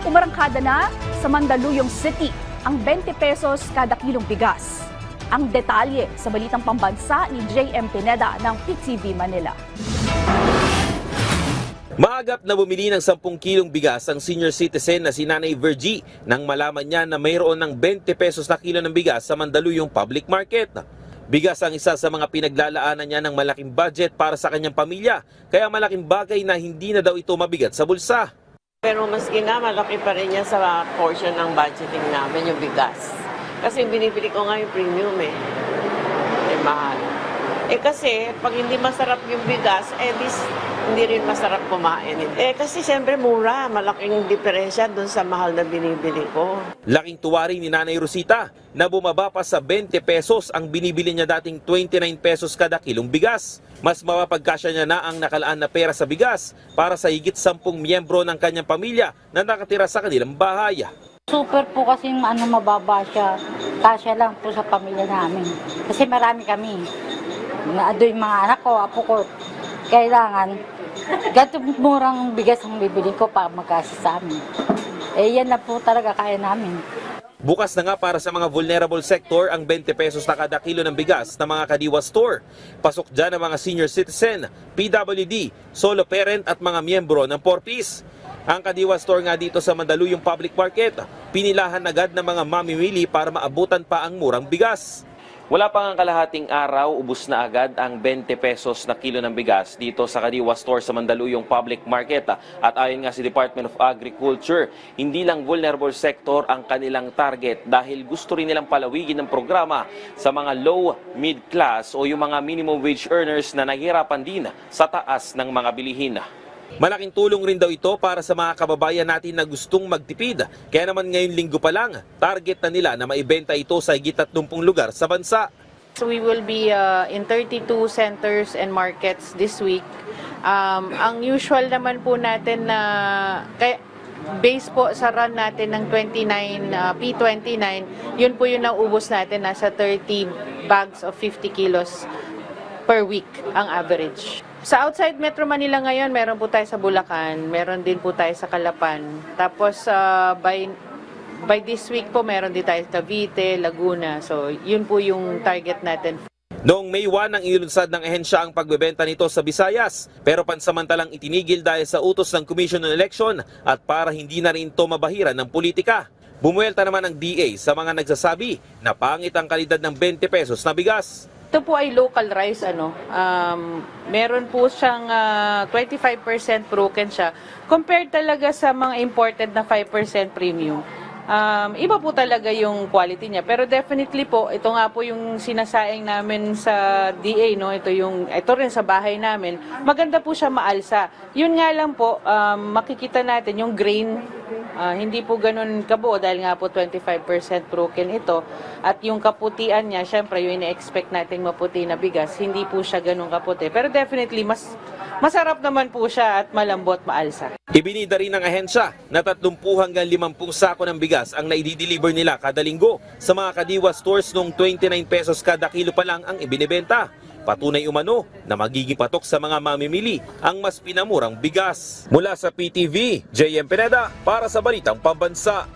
Umarangkada na sa Mandaluyong City ang 20 pesos kada kilong bigas. Ang detalye sa balitang pambansa ni JM Pineda ng PTV Manila. Maagap na bumili ng 10 kilong bigas ang senior citizen na si Nanay Virgie nang malaman niya na mayroon ng 20 pesos na kilo ng bigas sa Mandaluyong Public Market. Bigas ang isa sa mga pinaglalaanan niya ng malaking budget para sa kanyang pamilya, kaya malaking bagay na hindi na daw ito mabigat sa bulsa. Pero maski na, malaki pa rin yan sa portion ng budgeting namin, yung bigas. Kasi binibili ko nga yung premium mahal. Kasi pag hindi masarap yung bigas, hindi rin masarap kumain. Kasi siyempre mura, malaking diferensya dun sa mahal na binibili ko. Laking tuwa rin ni Nanay Rosita na bumaba pa sa 20 pesos ang binibili niya dating 29 pesos kada kilong bigas. Mas mapapagkasya niya na ang nakalaan na pera sa bigas para sa higit 10 miyembro ng kanyang pamilya na nakatira sa kanilang bahay. Super po kasi mababa siya. Kasya lang po sa pamilya namin. Kasi marami kami. Ado yung mga anak ko, apo ko. Kailangan, ganito murang bigas ang bibili ko para magkasya sa amin. Yan na po talaga kaya namin. Bukas na nga para sa mga vulnerable sector ang 20 pesos na kada kilo ng bigas ng mga Kadiwa Store. Pasok dyan ang mga senior citizen, PWD, solo parent at mga miyembro ng 4Ps. Ang Kadiwa Store nga dito sa Mandaluyong Public Market, pinilahan agad ng mga mamimili para maabutan pa ang murang bigas. Wala pang ang kalahating araw, ubos na agad ang 20 pesos na kilo ng bigas dito sa Kadiwa Store sa Mandaluyong Public Market. At ayon nga si Department of Agriculture, hindi lang vulnerable sector ang kanilang target dahil gusto rin nilang palawigin ng programa sa mga low, mid-class o yung mga minimum wage earners na nahihirapan din sa taas ng mga bilihin. Malaking tulong rin daw ito para sa mga kababayan natin na gustong magtipid. Kaya naman ngayon linggo pa lang, target na nila na maibenta ito sa higit 30 lugar sa bansa. So we will be in 32 centers and markets this week. Ang usual naman po natin na base po sa run natin ng P29, yun po yung naubos natin, nasa 30 bags of 50 kilos per week ang average. Sa outside Metro Manila ngayon, meron po tayo sa Bulacan, meron din po tayo sa Calapan. Tapos by this week po, meron din tayo sa Cavite, Laguna. So yun po yung target natin. Noong May 1 ang inilunsad ng ahensya ang pagbebenta nito sa Visayas, pero pansamantalang itinigil dahil sa utos ng Commission on Election at para hindi na rin ito mabahiran ng politika. Bumuelta naman ang DA sa mga nagsasabi na pangit ang kalidad ng 20 pesos na bigas. Ito po ay local rice, meron po siyang 25% broken siya. Compared talaga sa mga imported na 5% premium. Iba po talaga yung quality niya. Pero definitely po, ito nga po yung sinasaing namin sa DA, no? Ito rin sa bahay namin. Maganda po siya maalsa. Yun nga lang po, makikita natin yung grain, hindi po ganun kabuo dahil nga po 25% broken ito. At yung kaputian niya, syempre yung ina-expect nating maputi na bigas, hindi po siya ganun kaputi. Pero definitely, masarap naman po siya at malambot, maalsa. Ibinida rin ng ahensya na 30 hanggang 50 sako ng bigas ang naidideliver nila kada linggo sa mga Kadiwa stores noong 29 pesos kada kilo pa lang ang ibinibenta. Patunay umano na magiging patok sa mga mamimili ang mas pinamurang bigas. Mula sa PTV, JM Pineda para sa Balitang Pambansa.